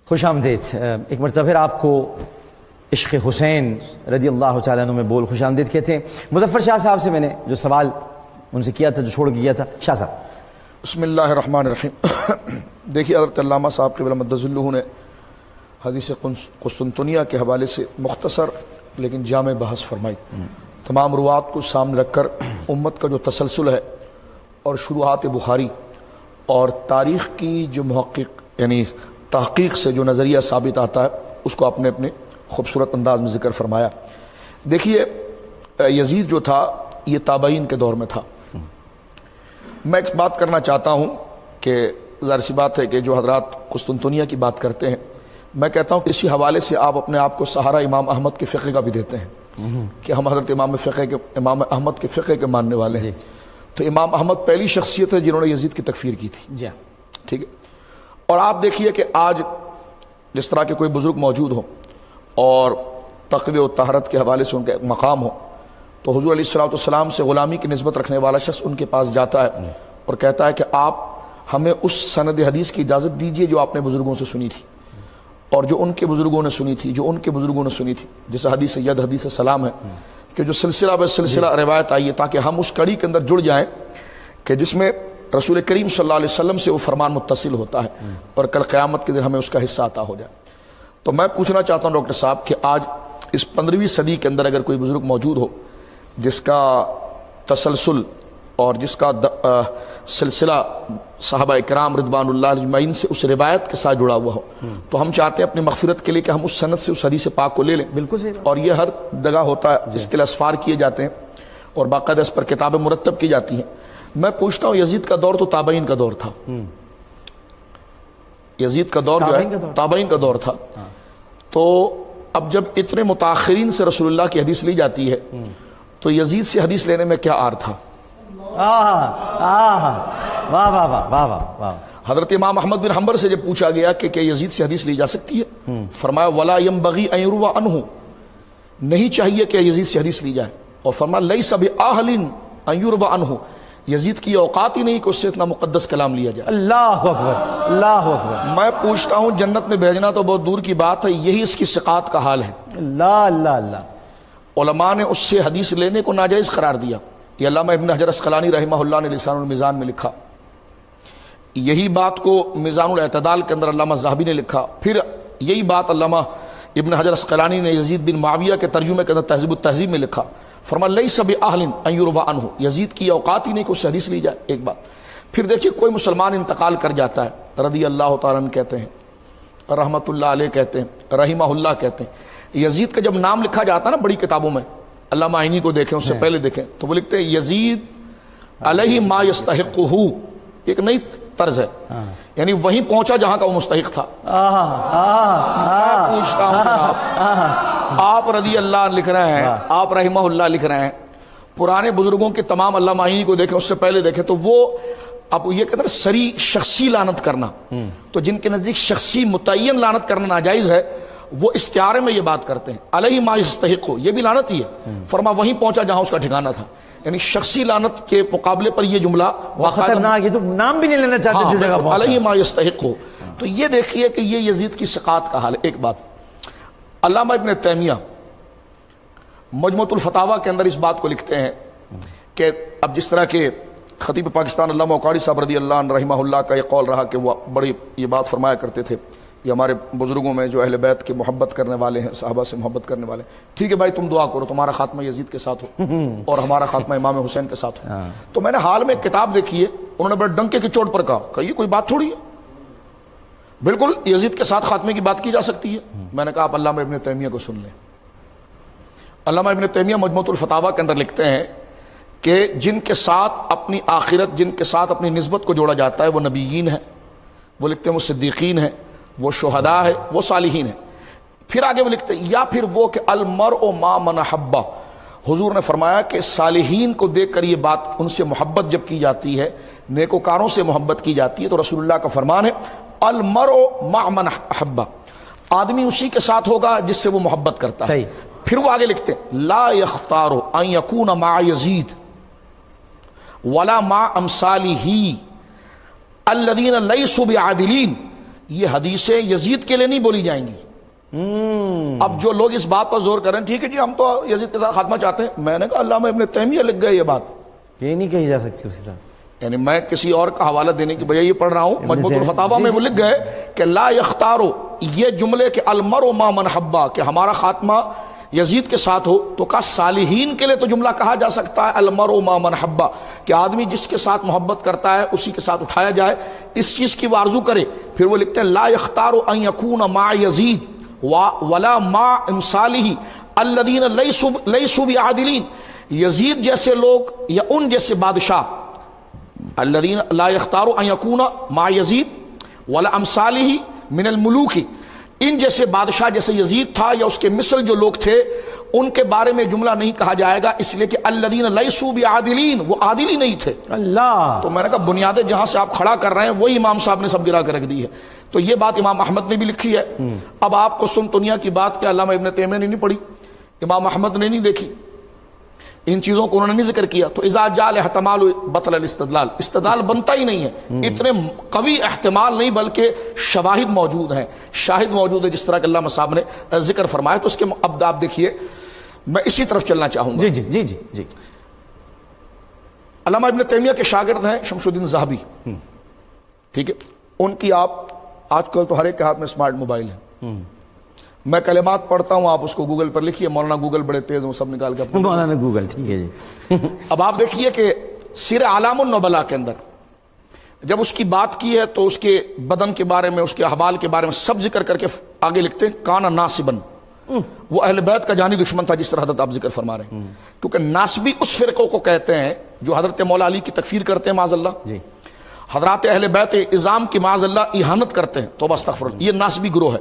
خوش آمدید. ایک مرتبہ پھر آپ کو عشق حسین رضی اللہ تعالیٰ عنہ میں بول خوش آمدید کہتے ہیں. مظفر شاہ صاحب سے میں نے جو سوال ان سے کیا تھا، جو چھوڑ کے کیا تھا، شاہ صاحب. بسم اللہ الرحمن الرحیم. دیکھیے حضرت علامہ صاحب قبلہ مدظ اللہ نے حدیث قسطنطنیہ کے حوالے سے مختصر لیکن جامع بحث فرمائی. تمام روات کو سامنے رکھ کر امت کا جو تسلسل ہے اور شروحات بخاری اور تاریخ کی جو محقق یعنی تحقیق سے جو نظریہ ثابت آتا ہے اس کو اپنے اپنے خوبصورت انداز میں ذکر فرمایا. دیکھیے یزید جو تھا یہ تابعین کے دور میں تھا. میں ایک بات کرنا چاہتا ہوں کہ ظاہر سی بات ہے کہ جو حضرات قسطنطنیہ کی بات کرتے ہیں، میں کہتا ہوں کہ اسی حوالے سے آپ اپنے آپ کو سہارا امام احمد کے فقہ کا بھی دیتے ہیں کہ ہم حضرت امام احمد کے فقہ کے ماننے والے ہیں. تو امام احمد پہلی شخصیت ہے جنہوں نے یزید کی تکفیر کی تھی. ٹھیک ہے. اور آپ دیکھیے کہ آج جس طرح کے کوئی بزرگ موجود ہوں اور تقوی و طہارت کے حوالے سے ان کا مقام ہو، تو حضور علیہ الصلوۃ والسلام سے غلامی کی نسبت رکھنے والا شخص ان کے پاس جاتا ہے اور کہتا ہے کہ آپ ہمیں اس سند حدیث کی اجازت دیجیے جو آپ نے بزرگوں سے سنی تھی اور جو ان کے بزرگوں نے سنی تھی، جو ان کے بزرگوں نے سنی تھی، جیسے حدیث ید حدیث سلام ہے کہ جو سلسلہ بہ سلسلہ روایت آئی ہے تاکہ ہم اس کڑی کے اندر جڑ جائیں کہ جس میں رسول کریم صلی اللہ علیہ وسلم سے وہ فرمان متصل ہوتا ہے اور کل قیامت کے دن ہمیں اس کا حصہ عطا ہو جائے. تو میں پوچھنا چاہتا ہوں ڈاکٹر صاحب کہ آج اس 15ویں صدی کے اندر اگر کوئی بزرگ موجود ہو جس کا تسلسل اور جس کا سلسلہ صحابہ اکرام رضوان اللہ اجمعین سے اس روایت کے ساتھ جڑا ہوا ہو، تو ہم چاہتے ہیں اپنی مغفرت کے لیے کہ ہم اس سند سے اس حدیث پاک کو لے لیں. بالکل صحیح. اور یہ ہر جگہ ہوتا ہے، اس کے لیے اسفار کیے جاتے ہیں اور باقاعدہ اس پر کتابیں مرتب کی جاتی ہیں. میں پوچھتا ہوں یزید کا دور تو تابعین کا دور تھا. یزید کا دور جو ہے تابعین کا دور تھا. تو اب جب اتنے متاخرین سے رسول اللہ کی حدیث لی جاتی ہے تو یزید سے حدیث لینے میں کیا عار تھا؟ حضرت امام احمد بن حنبل سے جب پوچھا گیا کہ کیا یزید سے حدیث لی جا سکتی ہے، فرمایا ولا ينبغي ان يروى عنه، نہیں چاہیے کہ یزید سے حدیث لی جائے. اور فرمایا ليس بأهل ان يروى عنه، یزید کی اوقات ہی نہیں کہ اس سے اتنا مقدس کلام لیا جائے. اللہ اکبر، اللہ اکبر. میں پوچھتا ہوں جنت میں بھیجنا تو بہت دور کی بات ہے، یہی اس کی ثقات کا حال ہے. اللہ اللہ اللہ. علماء نے اس سے حدیث لینے کو ناجائز قرار دیا. یہ علامہ ابن حجر اسقلانی رحمہ اللہ نے لسان المیزان میں لکھا. یہی بات کو میزان الاعتدال کے اندر علامہ ذہبی نے لکھا. پھر یہی بات علامہ ابن حجر اسقلانی نے یزید بن معاویہ کے ترجمے کے اندر تہذیب التہذیب میں لکھا. فرمایا لیس بأہل ان یروى عنہ، یزید کی اوقات ہی نہیں کہ اس سے حدیث لی جائے. ایک بات. پھر دیکھیے کوئی مسلمان انتقال کر جاتا ہے، رضی اللہ تعالیٰ عنہ کہتے ہیں، رحمت اللہ علیہ کہتے ہیں، رحمہ اللہ کہتے ہیں. یزید کا جب نام لکھا جاتا ہے نا بڑی کتابوں میں، علامہ عینی کو دیکھیں، اس سے پہلے دیکھیں، تو وہ لکھتے ہیں یزید علیہ ما یستحقہ. ایک نئی طرز ہے، یعنی وہیں پہنچا جہاں کا وہ مستحق تھا. میں پوچھتا ہوں آپ رضی اللہ لکھ رہے ہیں، آپ رحمہ اللہ لکھ رہے ہیں، پرانے بزرگوں کے تمام علامہ عینی کو دیکھیں، اس سے پہلے دیکھیں، تو وہ اب یہ کہتے ہیں سری شخصی لعنت کرنا، تو جن کے نزدیک شخصی متعین لعنت کرنا ناجائز ہے وہ استعارے میں یہ بات کرتے ہیں علیہ ما یستحق، یہ بھی لعنت ہی ہے. فرما وہیں پہنچا جہاں اس کا ٹھکانہ تھا، یعنی شخصی لعنت کے مقابلے پر یہ جملہ خطرناک. یہ تو نام بھی نہیں لینا چاہتے جس جگہ پہنچا. علیہ ما یستحق. تو یہ دیکھیے کہ یہ یزید کی ثقات کا حال ہے. ایک بات علامہ ابن تیمیہ مجموعۃ الفتاویٰ کے اندر اس بات کو لکھتے ہیں کہ اب جس طرح کے خطیب پاکستان علامہ اوقاری صاحب رضی اللہ عنہ رحمہ اللہ کا یہ قول رہا کہ وہ بڑی یہ بات فرمایا کرتے تھے، یہ ہمارے بزرگوں میں جو اہل بیت کے محبت کرنے والے ہیں، صحابہ سے محبت کرنے والے ہیں، ٹھیک ہے بھائی تم دعا کرو تمہارا خاتمہ یزید کے ساتھ ہو اور ہمارا خاتمہ امام حسین کے ساتھ ہو. تو میں نے حال میں ایک کتاب دیکھی ہے، انہوں نے بڑے ڈنکے کی چوٹ پر کہا یہ کوئی بات تھوڑی ہے، بالکل یزید کے ساتھ خاتمے کی بات کی جا سکتی ہے. میں نے کہا آپ علامہ ابن تیمیہ کو سن لیں. علامہ ابن تیمیہ مجموعۃ الفتاویٰ کے اندر لکھتے ہیں کہ جن کے ساتھ اپنی آخرت، جن کے ساتھ اپنی نسبت کو جوڑا جاتا ہے وہ نبیین ہیں، وہ لکھتے ہیں وہ صدیقین ہیں، وہ شہداء ہے، وہ صالحین ہیں. پھر آگے وہ لکھتے ہیں یا پھر وہ کہ المرء ما من احب. حضور نے فرمایا کہ صالحین کو دیکھ کر یہ بات، ان سے محبت جب کی جاتی ہے، نیکوکاروں سے محبت کی جاتی ہے، تو رسول اللہ کا فرمان ہے المرء مع من احب، آدمی اسی کے ساتھ ہوگا جس سے وہ محبت کرتا ہے. پھر وہ آگے لکھتے ہیں لا یختار ان یکون مع یزید ولا مع امثالہ الذین لیسوا بعادلین یہ حدیثیں یزید کے لیے نہیں بولی جائیں گی۔ اب جو لوگ اس بات پر زور کریں ٹھیک ہے جی ہم تو یزید کے ساتھ خاتمہ چاہتے ہیں، میں نے کہا علامہ ابن تیمیہ لکھ گئے یہ بات، یہ نہیں کہی جا سکتی اس کے ساتھ، یعنی میں کسی اور کا حوالہ دینے کی بجائے یہ پڑھ رہا ہوں مجموعۃ الفتاوی میں وہ لکھ گئے کہ لا یختارو، یہ جملے کہ المرء ما من حبا، کہ ہمارا خاتمہ یزید کے ساتھ ہو، تو کہا صالحین کے لیے تو جملہ کہا جا سکتا ہے المرء ما من حبا، کہ آدمی جس کے ساتھ محبت کرتا ہے اسی کے ساتھ اٹھایا جائے، اس چیز کی وہ آرزو کرے۔ پھر وہ لکھتے ہیں لا یختارو ان یکون مع یزید ولا مع امثالہ الذین لیسوا بعادلین، یزید جیسے لوگ یا ان جیسے بادشاہ، الذین لا یختاروا ان یکون مع یزید ولا امثالہ من الملوک، ان جیسے بادشاہ جیسے یزید تھا یا اس کے مثل جو لوگ تھے ان کے بارے میں جملہ نہیں کہا جائے گا، اس لیے کہ الذین لیسوا بعادلین، وہ عادل ہی نہیں تھے۔ اللہ، تو میں نے کہا بنیادیں جہاں سے آپ کھڑا کر رہے ہیں وہی امام صاحب نے سب گرا کے رکھ دی ہے۔ تو یہ بات امام احمد نے بھی لکھی ہے۔ اب آپ قسطنطنیہ کی بات کہ علامہ ابن تیمیہ نے نہیں پڑھی، امام احمد نے نہیں دیکھی، ان چیزوں کو انہوں نے نہیں ذکر کیا، تو اذا جاء الاحتمال بطل الاستدلال، استدلال بنتا ہی نہیں ہے، اتنے قوی احتمال نہیں بلکہ شواہد موجود ہیں، شاہد موجود ہے، جس طرح کہ علامہ صاحب نے ذکر فرمایا۔ تو اس کے اب آپ دیکھیے میں اسی طرف چلنا چاہوں گا۔ جی جی جی جی جی، علامہ ابن تیمیہ کے شاگرد ہیں شمس الدین ذہبی، ٹھیک ہے، ان کی آپ آج کل تو ہر ایک کے ہاتھ میں اسمارٹ موبائل ہے، میں کلمات پڑھتا ہوں، آپ اس کو گوگل پر لکھیے، مولانا گوگل بڑے تیز ہیں وہ سب نکال کے مولانا گوگل، ٹھیک ہے جی۔ اب آپ دیکھیے کہ سیر اعلام النبلاء کے اندر جب اس کی بات کی ہے تو اس کے بدن کے بارے میں، اس کے احوال کے بارے میں سب ذکر کر کے آگے لکھتے ہیں کانا ناصبن، وہ اہل بیت کا جانی دشمن تھا، جس طرح حضرت آپ ذکر فرما رہے ہیں، کیونکہ ناصبی اس فرقوں کو کہتے ہیں جو حضرت مولا علی کی تکفیر کرتے ہیں معاذ اللہ، جی، حضرات اہل بیت اعظام کی معاذ اللہ اہانت کرتے ہیں، توبہ استغفر اللہ، یہ ناصبی گروہ ہے۔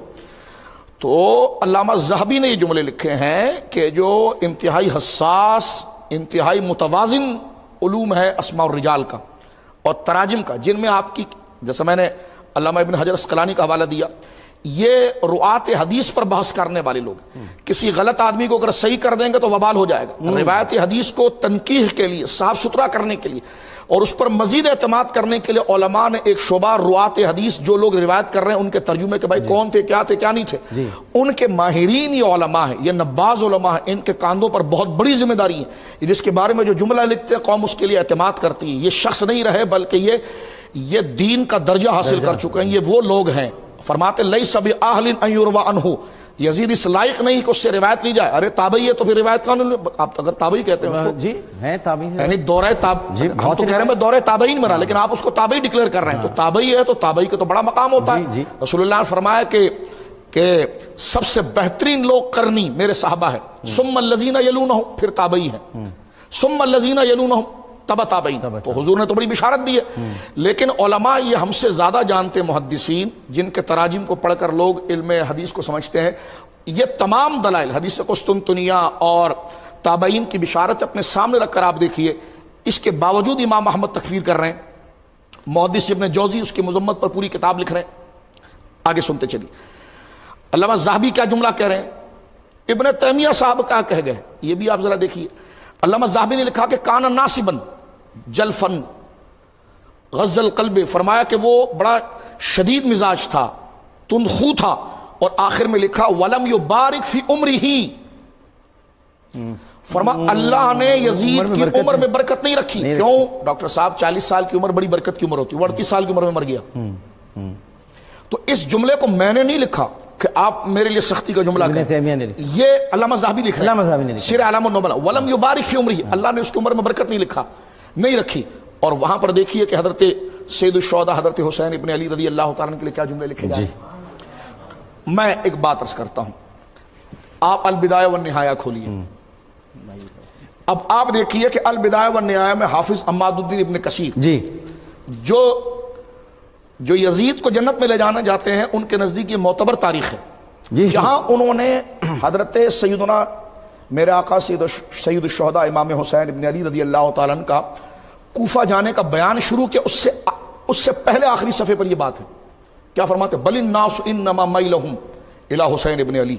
تو علامہ ذہبی نے یہ جملے لکھے ہیں کہ جو انتہائی حساس، انتہائی متوازن علوم ہے اسماء الرجال کا اور تراجم کا، جن میں آپ کی، جیسا میں نے علامہ ابن حجر اسقلانی کا حوالہ دیا، یہ رعات حدیث پر بحث کرنے والے لوگ، کسی غلط آدمی کو اگر صحیح کر دیں گے تو وبال ہو جائے گا، روایت حدیث کو تنقیح کے لیے، صاف ستھرا کرنے کے لیے اور اس پر مزید اعتماد کرنے کے لیے علماء نے ایک شعبہ رعات حدیث، جو لوگ روایت کر رہے ہیں ان کے ترجمے کے بھائی کون تھے کیا نہیں تھے، ان کے ماہرین یہ علماء ہیں، یہ نباز علماء ہیں، ان کے کاندھوں پر بہت بڑی ذمہ داری ہے، جس کے بارے میں جو جملہ لکھتے ہیں قوم اس کے لیے اعتماد کرتی ہے، یہ شخص نہیں رہے بلکہ یہ دین کا درجہ حاصل کر چکے ہیں، یہ وہ لوگ ہیں، فرماتے لیس بأہل ان یروی عنہ، یزید اس لائق نہیں کہ اس سے روایت لی جائے، ارے تابعی ہے تو پھر روایت کون، آپ اگر تابعی کہتے ہیں اس کو، جی ہیں تابعی سے، یعنی دورہ تابعین، ہم تو کہہ رہے ہیں میں دورہ تابعین میں رہا، لیکن آپ اس کو تابعی ڈکلیئر کر رہے ہیں، تو تابعی ہے تو تابعی کا تو بڑا مقام ہوتا ہے۔ رسول اللہ نے فرمایا کہ سب سے بہترین لوگ قرنی میرے صحابہ ہے، ثم الذین یلونہم، پھر تابعی ہیں، ثم الذین یلونہم تبع تابعین، تو حضور نے تو بڑی بشارت دی ہے۔ لیکن علماء یہ ہم سے زیادہ جانتے محدثین، جن کے تراجم کو پڑھ کر لوگ علم حدیث کو سمجھتے ہیں، یہ تمام دلائل حدیث قسطنطنیہ اور تابعین کی بشارت اپنے سامنے رکھ کر آپ دیکھیے، اس کے باوجود امام احمد تکفیر کر رہے ہیں، محدث ابن جوزی اس کی مذمت پر پوری کتاب لکھ رہے ہیں۔ آگے سنتے چلیے، علامہ ذہبی کیا جملہ کہہ رہے ہیں، ابن تیمیہ صاحب کیا کہہ گئے، یہ بھی آپ ذرا دیکھیے۔ علامہ ذہبی نے لکھا کہ کانا ناصبن جلفن غز القلب، فرمایا کہ وہ بڑا شدید مزاج تھا، تندخو تھا، اور آخر میں لکھا ولم یبارک فی عمرہ، فرمایا اللہ نے یزید کی عمر میں برکت نہیں رکھی۔ کیوں؟ ڈاکٹر صاحب 40 سال کی عمر بڑی برکت کی عمر ہوتی ہے، وہ 38 سال کی عمر میں مر گیا۔ تو اس جملے کو میں نے نہیں لکھا کہ آپ میرے لیے سختی کا جملہ کہیں، یہ علامہ ذہبی لکھ رہے ہیں سیر اعلام النبلاء، ولم یبارک فی عمرہ، اللہ نے اس کی عمر میں برکت نہیں رکھی۔ اور وہاں پر دیکھیے کہ حضرت سید الشہداء حضرت حسین ابن علی رضی اللہ تعالیٰ کے لیے کیا جملے لکھے جائیں۔ میں ایک بات عرض کرتا ہوں، آپ البدایہ والنہایہ کھولیے، اب آپ دیکھیے کہ البدایہ والنہایہ میں حافظ عماد الدین ابن کثیر جی، جو یزید کو جنت میں لے جانا جاتے ہیں، ان کے نزدیک یہ معتبر تاریخ ہے، جہاں انہوں نے حضرت سیدنا میرے آقا سید الشہداء امام حسین ابن علی رضی اللہ تعالیٰ کا کوفہ جانے کا بیان شروع کیا، اس سے پہلے آخری صفحے پر یہ بات ہے، کیا فرماتے ہیں، بل الناس انما میلہم الی حسین ابن علی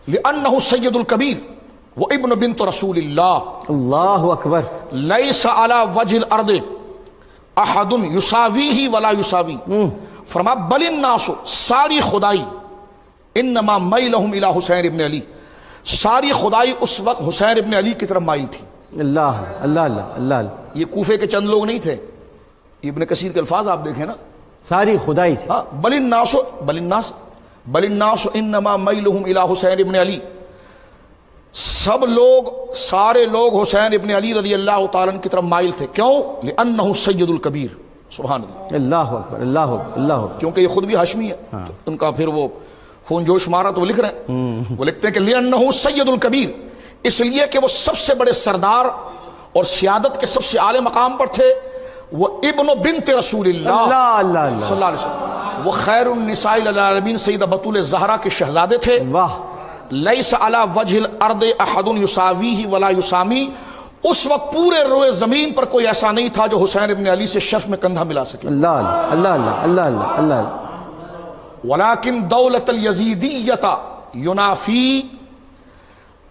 لأنہ سید الکبیر وابن بنت رسول اللہ، اللہ اکبر، لیس علی وجہ الارض احد یساویہ ولا یساوی، فرما بل الناس، ساری خدائی، انما میلہم الی حسین ابن علی، ساری خدائی اس وقت حسین ابن علی کی طرف مائل تھی۔ اللہ اللہ اللہ اللہ، یہ کوفے کے چند لوگ نہیں تھے، ابن کثیر کے الفاظ آپ دیکھیں نا، ساری خدائی سے۔ ہاں، بل الناس انما میلہم الی حسین ابن علی، سب لوگ، سارے لوگ حسین ابن علی رضی اللہ تعالیٰ عنہ کی طرف مائل تھے۔ کیوں؟ لأنہ سید الکبیر، سبحان اللہ، اللہ اکبر اللہ اکبر اللہ اکبر، کیونکہ یہ خود بھی ہاشمی ہے، تو ان کا پھر وہ خون جوش مارا تو وہ لکھ رہے ہیں، وہ لکھتے ہیں کہ لأنہ سید الکبیر، اس لیے کہ وہ سب سے بڑے سردار اور سیادت کے سب سے اعلی مقام پر تھے، وہ ابن بنت رسول اللہ اللہ اللہ اللہ، صلی اللہ علیہ وسلم، وہ خیر النساء العالمین سیدہ بطول زہرا کے شہزادے تھے۔ واہ، لیس علی وجہ الارض احد یساویہ ولا یسامی، اس وقت پورے روئے زمین پر کوئی ایسا نہیں تھا جو حسین ابن علی سے شرف میں کندھا ملا سکے۔ اللہ اللہ اللہ اللہ اللہ اللہ، ولیکن دولت الیزیدیۃ ینافی،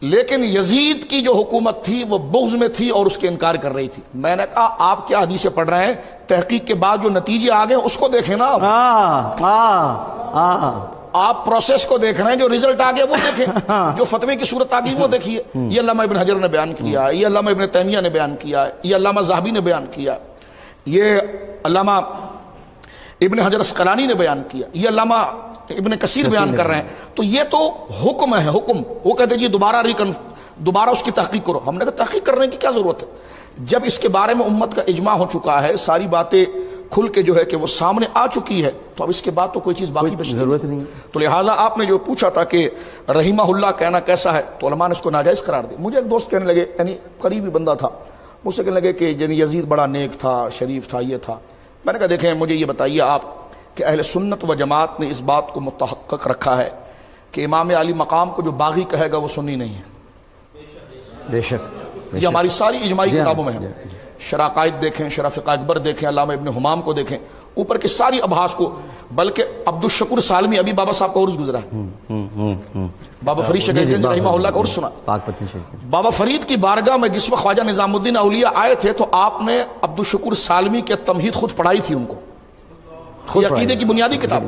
لیکن یزید کی جو حکومت تھی وہ بغض میں تھی اور اس کے انکار کر رہی تھی۔ میں نے کہا آپ کیا حدیثیں پڑھ رہے ہیں، تحقیق کے بعد جو نتیجے آ گئے اس کو دیکھیں نا، آپ پروسیس کو دیکھ رہے ہیں، جو رزلٹ آ گیا وہ دیکھیں، جو فتوے کی صورت آ گئی وہ دیکھیے۔ یہ علامہ ابن حجر نے بیان کیا ہے، یہ علامہ ابن تیمیہ نے بیان کیا ہے، یہ علامہ ذہبی نے بیان کیا، یہ علامہ ابن حجر اسقلانی نے بیان کیا، یہ علامہ ابن کثیر بیان کر رہے ہیں۔ تو یہ تو حکم ہے، حکم، وہ کہتے ہیں جی دوبارہ اس کی تحقیق کرو۔ ہم نے کہا تحقیق کرنے کی کیا ضرورت ہے، جب اس کے بارے میں امت کا اجماع ہو چکا ہے، ساری باتیں کھل کے جو ہے کہ وہ سامنے آ چکی ہے، تو اب اس کے بعد تو کوئی چیز باقی بچتی ضرورت نہیں۔ تو لہٰذا آپ نے جو پوچھا تھا کہ رحمہ اللہ کہنا کیسا ہے، تو علماء نے اس کو ناجائز قرار دیا۔ مجھے ایک دوست کہنے لگے، یعنی قریبی بندہ تھا، مجھ سے کہنے لگے کہ یزید بڑا نیک تھا، شریف تھا، یہ تھا۔ میں نے کہا دیکھیں مجھے یہ بتائیے آپ کہ اہل سنت و جماعت نے اس بات کو متحقق رکھا ہے کہ امام علی مقام کو جو باغی کہے گا وہ سنی نہیں ہے۔ بے شک، یہ ہماری ساری اجماعی کتابوں میں ہے، شرح عقائد دیکھیں، شرح فقہ اکبر دیکھیں، علامہ ابن حمام کو دیکھیں، اوپر کی ساری ابحاث کو، بلکہ عبدالشکور سالمی، ابھی بابا صاحب کا عرس گزرا ہے، بابا فرید شکیتی نے رحمہ اللہ کا عرس سنا۔ پاک پتن شریف، بابا فرید کی بارگاہ میں جس وقت خواجہ نظام الدین اولیاء آئے تھے تو آپ نے عبدالشکور سالمی کے تمہید خود پڑھائی تھی ان کو، یہ عقیدے کی بنیادی کتاب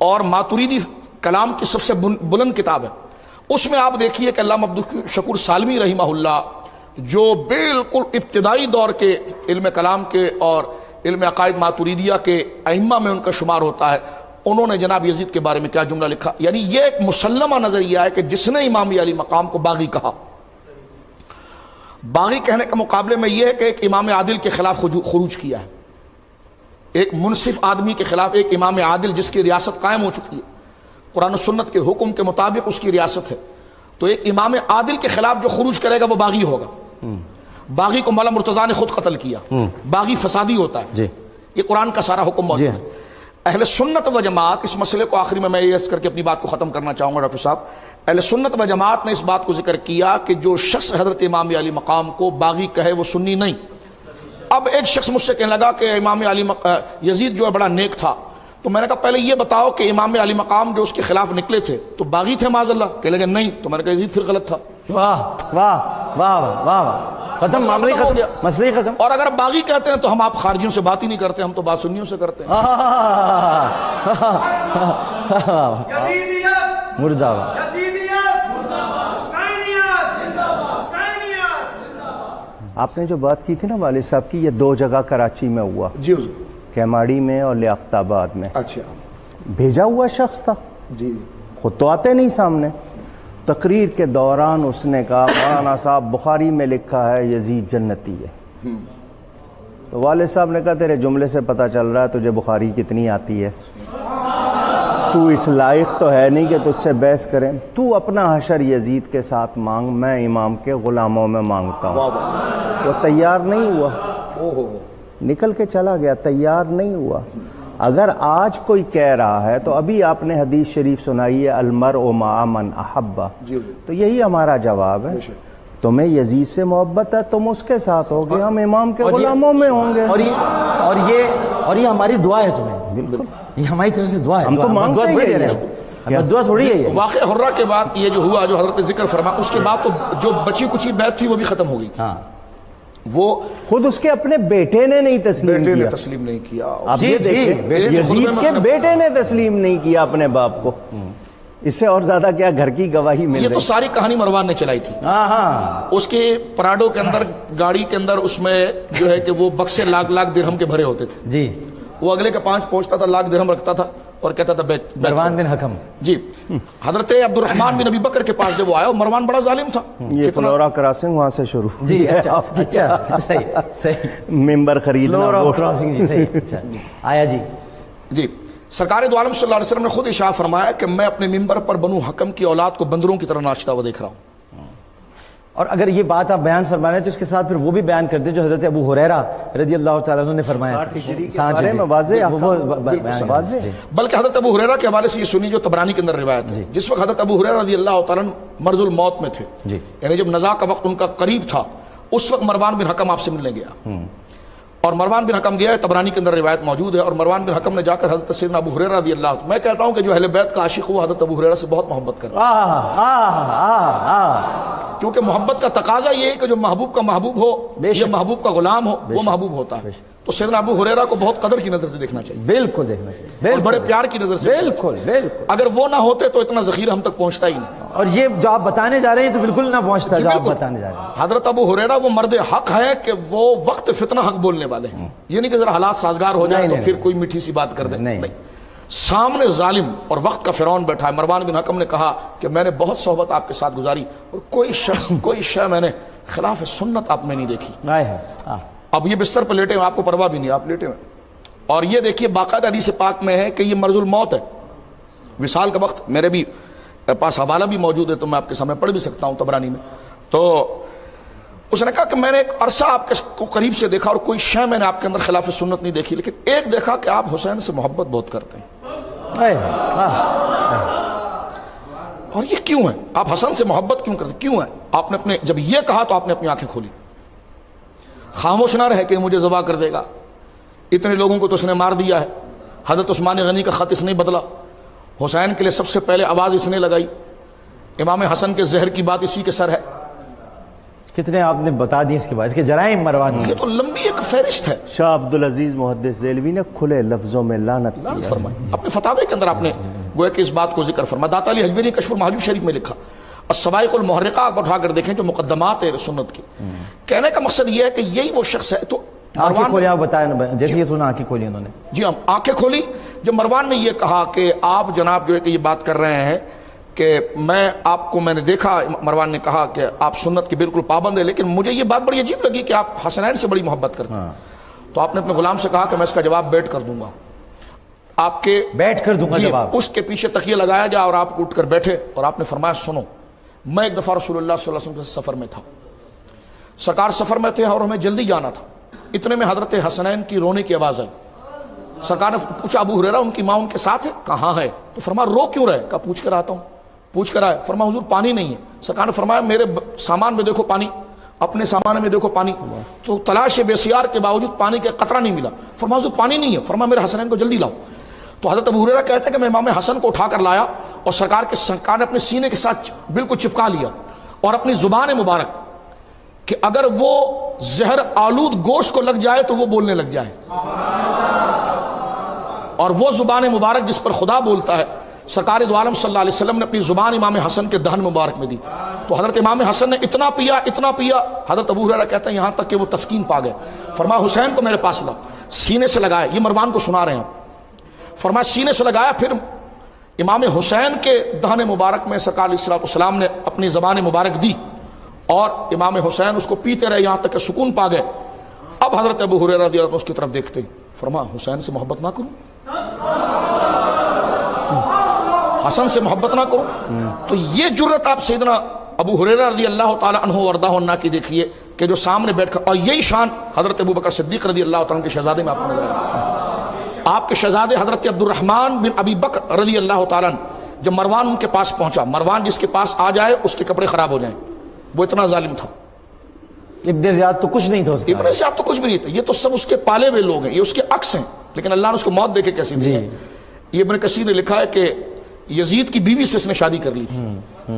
اور ماتوریدی کلام کی سب سے بلند کتاب ہے۔ اس میں آپ دیکھیے کہ علامہ عبدالشکور سالمی رحمہ اللہ جو بالکل ابتدائی دور کے علم کلام کے اور علم عقائد ماتوریدیہ کے ائمہ میں ان کا شمار ہوتا ہے، انہوں نے جناب یزید کے بارے میں کیا جملہ لکھا، یعنی یہ ایک مسلمہ نظریہ ہے کہ جس نے امام علی مقام کو باغی کہا، باغی کہنے کے مقابلے میں یہ ہے کہ ایک امام عادل کے خلاف خروج کیا ہے، ایک منصف آدمی کے خلاف ایک امام عادل جس کی ریاست قائم ہو چکی ہے، قرآن و سنت کے حکم کے مطابق اس کی ریاست ہے، تو ایک امام عادل کے خلاف جو خروج کرے گا وہ باغی ہوگا۔ باغی کو مولا مرتضیٰ نے خود قتل کیا، باغی فسادی ہوتا ہے، یہ قرآن کا سارا حکم موجود ہے۔ اہل سنت و جماعت، اس مسئلے کو آخری میں یہ عرض کر کے اپنی بات کو ختم کرنا چاہوں گا ڈاکٹر صاحب، اہل سنت و جماعت نے اس بات کو ذکر کیا کہ جو شخص حضرت امام علی مقام کو باغی کہے وہ سنی نہیں۔ اب ایک شخص مجھ سے کہنے لگا کہ امام علی یزید جو ہے بڑا نیک تھا، تو میں نے کہا پہلے یہ بتاؤ کہ امام علی مقام جو اس کے خلاف نکلے تھے تو باغی تھے معاذ اللہ؟ کہنے لگے نہیں، تو میں نے کہا یزید پھر غلط تھا۔ واہ واہ واہ واہ، ختم معاملہ ختم، مسئلہ ختم۔ اور اگر باغی کہتے ہیں تو ہم آپ خارجیوں سے بات ہی نہیں کرتے، ہم تو بات سنیوں سے کرتے ہیں۔ مردہ آپ نے جو بات کی تھی نا والد صاحب کی، یہ 2 جگہ کراچی میں ہوا، جی حضور، کیماڑی میں اور لیاقت آباد میں۔ اچھا، بھیجا ہوا شخص تھا، جی، خود تو آتے نہیں سامنے۔ تقریر کے دوران اس نے کہا مولانا صاحب بخاری میں لکھا ہے یزید جنتی ہے، تو والد صاحب نے کہا تیرے جملے سے پتہ چل رہا ہے تجھے بخاری کتنی آتی ہے، تو اس لائق تو ہے نہیں کہ تجھ سے بحث کریں، تو اپنا حشر یزید کے ساتھ مانگ، میں امام کے غلاموں میں مانگتا ہوں۔ وہ تیار نہیں ہوا، نکل کے چلا گیا، تیار نہیں ہوا۔ اگر آج کوئی کہہ رہا ہے تو ابھی آپ نے حدیث شریف سنائی ہے المرء مع من احب، تو یہی ہمارا جواب ہے، تمہیں یزید سے محبت ہے تم اس کے ساتھ ہوگے، ہم امام کے غلاموں میں ہوں گے، اور یہ ہماری دعا ہے تمہیں، بالکل یہ ہماری طرف سے دعا ہے، ہم تو دعا تھوڑی دے رہے ہیں، دعا تھوڑی ہے۔ واقعہ حرہ کے بعد یہ جو ہوا، جو حضرت نے ذکر فرما، اس کے بعد تو جو بچی کچی بیعت تھی وہ بھی ختم ہو گئی، وہ خود اس کے اپنے بیٹے نے نہیں تسلیم بیٹے نے کیا. تسلیم نہیں کیا. آپ یہ دیکھیں یزید کے بیٹے نے تسلیم نہیں کیا اپنے باپ کو. اس سے اور زیادہ کیا گھر کی گواہی مل یہ تو رہی. ساری کہانی مروان نے چلائی تھی. ہاں اس کے پراڈو کے اندر گاڑی کے اندر اس میں جو ہے کہ وہ بکسے لاکھ درہم کے بھرے ہوتے تھے. جی وہ اگلے کے 5 پہنچتا تھا، لاکھ درہم رکھتا تھا اور کہتا تھا بیت. مروان بن حکم. جی حضرت عبد الرحمن بن ابی بکر کے پاس جب وہ آیا، مروان بڑا ظالم تھا. یہ فلورا کراسنگ وہاں سے شروع. جی اچھا صحیح ممبر خریدنا فلور آف کراسنگ. جی صحیح. اچھا آیا جی. جی سرکار دو عالم صلی اللہ علیہ وسلم نے خود ارشاد فرمایا کہ میں اپنے ممبر پر بنو حکم کی اولاد کو بندروں کی طرح ناچتا ہوا دیکھ رہا ہوں. اور اگر یہ بات آپ بیان فرما رہے ہیں تو اس کے ساتھ پھر وہ بھی بیان کر دیں جو حضرت ابو ہریرہ رضی اللہ تعالیٰ عنہ نے فرمایا. سارے میں واضح واضح. بلکہ حضرت ابو ہریرہ کے حوالے سے یہ سنی جو طبرانی کے اندر روایت ہے. جس وقت حضرت ابو ہریرہ رضی اللہ تعالیٰ عنہ مرض الموت میں تھے، یعنی جب نزاع کا وقت ان کا قریب تھا، اس وقت مروان بن حکم آپ سے ملنے گیا. اور مروان بن حکم گیا ہے، طبرانی کے اندر روایت موجود ہے. اور مروان بن حکم نے جا کر حضرت سیدنا ابو ہریرہ رضی اللہ عنہ، میں کہتا ہوں کہ جو اہل بیت کا عاشق وہ حضرت ابو ہریرہ سے بہت محبت کرتا ہے، کیونکہ محبت کا تقاضا یہ ہے کہ جو محبوب کا محبوب ہو یا محبوب کا غلام ہو وہ محبوب ہوتا ہے. تو سیدنا ابو ہریرہ کو بہت قدر کی نظر سے دیکھنا چاہیے، بالکل دیکھنا چاہیے، اور بڑے پیار کی نظر سے. بالکل بالکل. اگر وہ نہ ہوتے تو اتنا ذخیرہ ہم تک پہنچتا ہی نہیں. اور یہ جو آپ بتانے جا رہے ہیں تو بالکل نہ پہنچتا جو آپ بتانے جا رہے ہیں. حضرت ابو ہریرہ وہ مرد حق ہے کہ وہ وقت فتنہ حق بولنے والے ہیں. یہ نہیں کہ ذرا حالات سازگار ہو جائیں تو پھر کوئی میٹھی سی بات کر دیں. نہیں، سامنے ظالم اور وقت کا فرعون بیٹھا ہے. مروان بن حکم نے کہا کہ میں نے بہت صحبت آپ کے ساتھ گزاری اور کوئی شخص کوئی شے میں نے خلاف سنت آپ میں نہیں دیکھی. اب یہ بستر پہ لیٹے ہیں، آپ کو پرواہ بھی نہیں، آپ لیٹے ہیں. اور یہ دیکھیے باقاعدہ حدیث پاک میں ہے کہ یہ مرض الموت ہے، وصال کا وقت. میرے بھی پاس حوالہ بھی موجود ہے تو میں آپ کے سامنے پڑھ بھی سکتا ہوں طبرانی میں. تو اس نے کہا کہ میں نے ایک عرصہ آپ کو قریب سے دیکھا اور کوئی شے میں نے آپ کے اندر خلاف سنت نہیں دیکھی، لیکن ایک دیکھا کہ آپ حسین سے محبت بہت کرتے ہیں. اور یہ کیوں ہے؟ آپ حسن سے محبت کیوں کرتے؟ کیوں ہے؟ آپ نے اپنے جب یہ کہا تو آپ نے اپنی آنکھیں کھولی. خاموش نہ رہے کہ مجھے ذبح کر دے گا، اتنے لوگوں کو تو اس نے مار دیا ہے. حضرت عثمان غنی کا خط اس نے بدلا، حسین کے لیے سب سے پہلے آواز اس نے لگائی. امام حسن کے زہر کی بات اسی کے سر ہے. کتنے آپ نے بتا دی اس کے بعد، اس کے جرائم مروان. یہ تو لمبی ایک فہرست ہے. شاہ عبدالعزیز محدث دہلوی نے کھلے لفظوں میں لعنت فرمائی. اپنے فتاوے کے اندر آپ نے گویا کہ اس بات کو ذکر فرمایا. داتا علی حجویری کشف المحجوب شریف میں لکھا. السوائق المحرقہ آپ اٹھا کر دیکھیں جو مقدمات ہے سنت کی. کہنے کا مقصد یہ ہے کہ یہی وہ شخص ہے. تو آنکھیں کھولی، آپ بتائیں جیسے یہ سنا آنکھیں کھولی انہوں نے. جی ہم آنکھیں کھولی جب مروان نے یہ کہا کہ آپ جناب جو ہے کہ یہ بات کر رہے ہیں کہ میں آپ کو میں نے دیکھا. مروان نے کہا کہ آپ سنت کے بالکل پابند ہیں، لیکن مجھے یہ بات بڑی عجیب لگی کہ آپ حسنین سے بڑی محبت کرتے ہیں. تو آپ نے اپنے غلام سے کہا کہ میں اس کا جواب بیٹھ کر دوں گا. آپ کے بیٹھ کر دوں گا جواب. اس کے پیچھے تکیہ لگایا گیا اور آپ اٹھ کر بیٹھے اور آپ نے فرمایا سنو، میں ایک دفعہ رسول اللہ صلی اللہ علیہ وسلم کے سفر میں تھا. سرکار سفر میں تھے اور ہمیں جلدی جانا تھا. اتنے میں حضرت حسنین کی رونے کی آواز آئی. سرکار نے پوچھا ابو ہریرہ ان کی ماں ان کے ساتھ ہے؟ کہاں ہے؟ تو فرمایا رو کیوں رہے؟ کہا پوچھ کر آتا ہوں. پوچھ کر آئے. فرمایا حضور پانی نہیں ہے. سرکار نے فرمایا میرے سامان میں دیکھو پانی، اپنے سامان میں دیکھو پانی. تو تلاش بسیار کے باوجود پانی کا قطرہ نہیں ملا. فرمایا حضور پانی نہیں ہے. فرمایا میرے حسنین کو جلدی لاؤ. تو حضرت ابو ہریرہ کہتے ہیں کہ میں امام حسن کو اٹھا کر لایا اور سرکار نے اپنے سینے کے ساتھ بالکل چپکا لیا اور اپنی زبان مبارک کہ اگر وہ زہر آلود گوشت کو لگ جائے تو وہ بولنے لگ جائے. اور وہ زبان مبارک جس پر خدا بولتا ہے، سرکار دو عالم صلی اللہ علیہ وسلم نے اپنی زبان امام حسن کے دہن مبارک میں دی. تو حضرت امام حسن نے اتنا پیا اتنا پیا. حضرت ابو ہریرہ کہتے ہیں یہاں تک کہ وہ تسکین پا گئے. فرمایا حسین کو میرے پاس لا. سینے سے لگایا. یہ مروان کو سنا رہے ہیں. فرمایا سینے سے لگایا. پھر امام حسین کے دہن مبارک میں سرکار علیہ السلام نے اپنی زبان مبارک دی اور امام حسین اس کو پیتے رہے یہاں تک کہ سکون پا گئے. اب حضرت ابو ہریرہ رضی اللہ عنہ اس کی طرف دیکھتے فرمایا حسین سے محبت نہ کروں، حسن سے محبت نہ کروں. تو یہ جرت آپ سیدنا ابو ہریرہ رضی اللہ تعالی عنہ وردہ عنہ کی دیکھیے کہ جو سامنے بیٹھ کر. اور یہی شان حضرت ابو بکر صدیق رضی اللہ تعالیٰ کے شہزادے میں آپ کو نظر آئے. آپ کے شہزادے حضرت عبد الرحمن بن ابی بکر رضی اللہ تعالیٰ جب مروان ان کے پاس پہنچا، مروان جس کے پاس آ جائے اس کے کپڑے خراب ہو جائیں، وہ اتنا ظالم تھا. ابن زیاد تو کچھ نہیں تھا اس کا. ابن زیاد تو کچھ بھی نہیں تھا. یہ تو سب اس کے پالے ہوئے لوگ ہیں، یہ اس کے عکس ہیں. لیکن اللہ نے اس کو موت دے کے کیسی دی ہے. یہ ابن کثیر نے لکھا ہے کہ یزید کی بیوی سے اس نے شادی کر لی تھی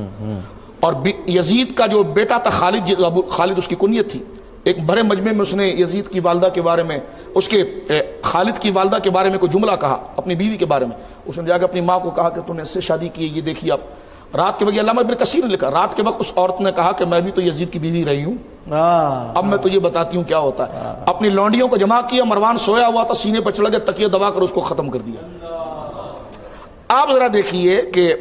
اور یزید کا جو بیٹا تھا خالد اس کی کنیت تھی، ایک بڑے مجمع میں اس نے یزید کی والدہ کے بارے میں، اس کے خالد کی والدہ کے بارے میں کوئی جملہ کہا، اپنی بیوی کے بارے میں. اس نے جا کے اپنی ماں کو کہا کہ تو نے اس سے شادی کی ہے، یہ دیکھیے آپ. رات کے وقت، علامہ ابن کثیر نے لکھا، رات کے وقت اس عورت نے کہا کہ میں بھی تو یزید کی بیوی رہی ہوں، اب میں تجھے بتاتی ہوں کیا ہوتا ہے. اپنی لونڈیوں کو جمع کیا، مروان سویا ہوا تھا، سینے پر چڑھ گئے، تکیہ دبا کر اس کو ختم کر دیا. آپ ذرا دیکھیے کہ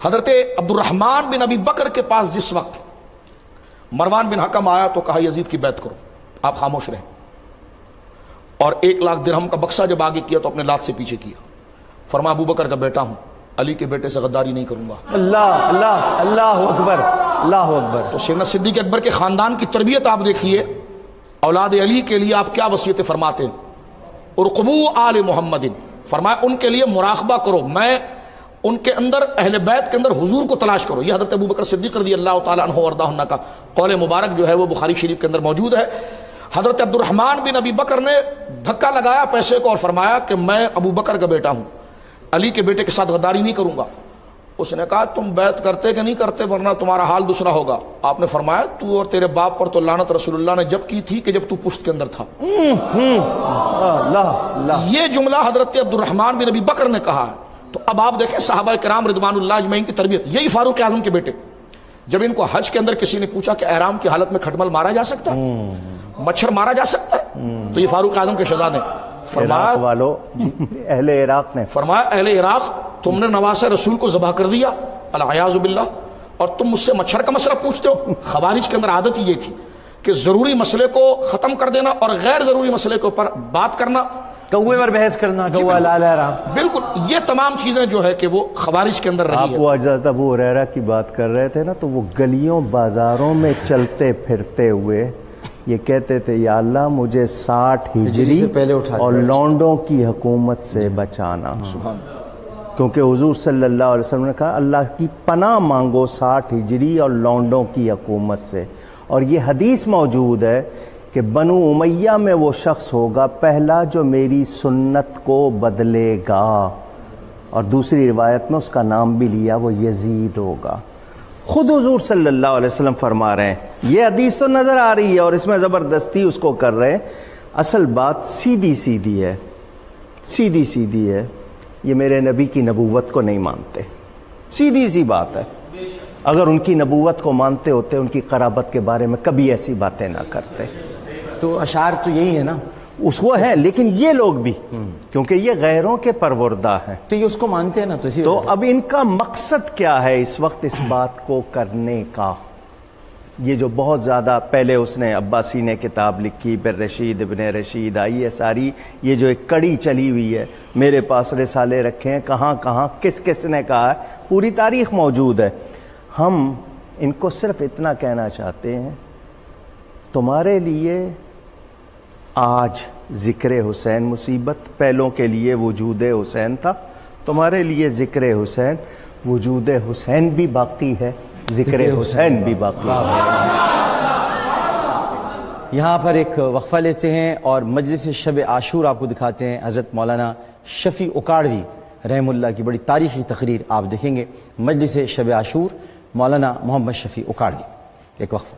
حضرت عبد الرحمن بن ابی بکر کے پاس جس وقت مروان بن حکم آیا تو کہا یزید کی بیعت کرو، آپ خاموش رہیں. اور 1 لاکھ درہم کا بکسہ جب آگے کیا تو اپنے لات سے پیچھے کیا. فرمایا ابو بکر کا بیٹا ہوں، علی کے بیٹے سے غداری نہیں کروں گا. اللہ اللہ اللہ اکبر، اللہ اکبر. تو سیدنا صدیق اکبر کے خاندان کی تربیت آپ دیکھیے. اولاد علی کے لیے آپ کیا وصیتیں فرماتے ہیں؟ ارقبوا آل محمد، فرمایا ان کے لیے مراقبہ کرو، میں ان کے اندر اہل بیت کے اندر حضور کو تلاش کرو. یہ حضرت ابو بکر صدیق رضی اللہ تعالیٰ عنہ وارضاہ کا قول مبارک جو ہے وہ بخاری شریف کے اندر موجود ہے. حضرت عبد الرحمن بن ابی بکر نے دھکا لگایا پیسے کو اور فرمایا کہ میں ابو بکر کا بیٹا ہوں، علی کے بیٹے کے ساتھ غداری نہیں کروں گا. اس نے کہا تم بیعت کرتے کہ نہیں کرتے ورنہ تمہارا حال دوسرا ہوگا. آپ نے فرمایا تو اور تیرے باپ پر تو لعنت رسول اللہ نے جب کی تھی کہ جب تو پشت کے اندر تھا. یہ جملہ حضرت عبد الرحمن بن ابی بکر نے کہا ہے. تو اب آپ دیکھیں صحابہ کرام رضوان اللہ اجمعین کی تربیت. یہی فاروق اعظم کے بیٹے، جب ان کو حج کے اندر کسی نے پوچھا کہ احرام کی حالت میں کھٹمل مارا جا سکتا ہے، مچھر مارا جا سکتا ہے، تو یہ فاروق اعظم کے شہزادے فرمایا والو اہل عراق نے فرمایا اہل عراق تم نے نواسہ رسول کو ذبح کر دیا العیاذ باللہ، اور تم مجھ سے مچھر کا مسئلہ پوچھتے ہو. خوارج کے اندر عادت یہ تھی کہ ضروری مسئلے کو ختم کر دینا اور غیر ضروری مسئلے کے اوپر بات کرنا، کوے پر بحث کرنا، کوا لا لہرا. بالکل یہ تمام چیزیں جو ہے کہ وہ خوارج کے اندر رہی آپ ہے. وہ حضرت ابو ہریرہ کی بات کر رہے تھے نا، تو وہ گلیوں بازاروں میں چلتے پھرتے ہوئے یہ کہتے تھے یا اللہ مجھے 60 ہجری سے پہلے اٹھا اور لونڈوں کی حکومت سے بچانا. کیونکہ حضور صلی اللہ علیہ وسلم نے کہا اللہ کی پناہ مانگو 60 ہجری اور لونڈوں کی حکومت سے. اور یہ حدیث موجود ہے کہ بنو امیہ میں وہ شخص ہوگا پہلا جو میری سنت کو بدلے گا، اور دوسری روایت میں اس کا نام بھی لیا وہ یزید ہوگا. خود حضور صلی اللہ علیہ وسلم فرما رہے ہیں، یہ حدیث تو نظر آ رہی ہے اور اس میں زبردستی اس کو کر رہے ہیں. اصل بات سیدھی سیدھی ہے، سیدھی سیدھی ہے. یہ میرے نبی کی نبوت کو نہیں مانتے، سیدھی سی بات ہے. اگر ان کی نبوت کو مانتے ہوتے ان کی قرابت کے بارے میں کبھی ایسی باتیں نہ کرتے. تو اشعار تو یہی ہے نا، اس وہ ہے، لیکن یہ لوگ بھی کیونکہ یہ غیروں کے پروردہ ہیں تو یہ اس کو مانتے ہیں نا، تو اسی تو وجہ سے. اب ان کا مقصد کیا ہے اس وقت اس بات کو کرنے کا؟ یہ جو بہت زیادہ پہلے اس نے عباسی نے کتاب لکھی، پھر رشید ابن رشید آئی ہے ساری، یہ جو ایک کڑی چلی ہوئی ہے. میرے پاس رسالے رکھے ہیں، کہاں کہاں کس کس نے کہا ہے، پوری تاریخ موجود ہے. ہم ان کو صرف اتنا کہنا چاہتے ہیں تمہارے لیے آج ذکر حسین مصیبت، پہلوں کے لیے وجود حسین تھا، تمہارے لیے ذکر حسین، وجود حسین بھی باقی ہے، ذکر حسین بھی باقی ہے. یہاں پر ایک وقفہ لیتے ہیں اور مجلس شب عاشور آپ کو دکھاتے ہیں. حضرت مولانا شفیع اکاڑوی رحم اللہ کی بڑی تاریخی تقریر آپ دیکھیں گے. مجلس شب عاشور مولانا محمد شفیع اکاڑوی. ایک وقفہ.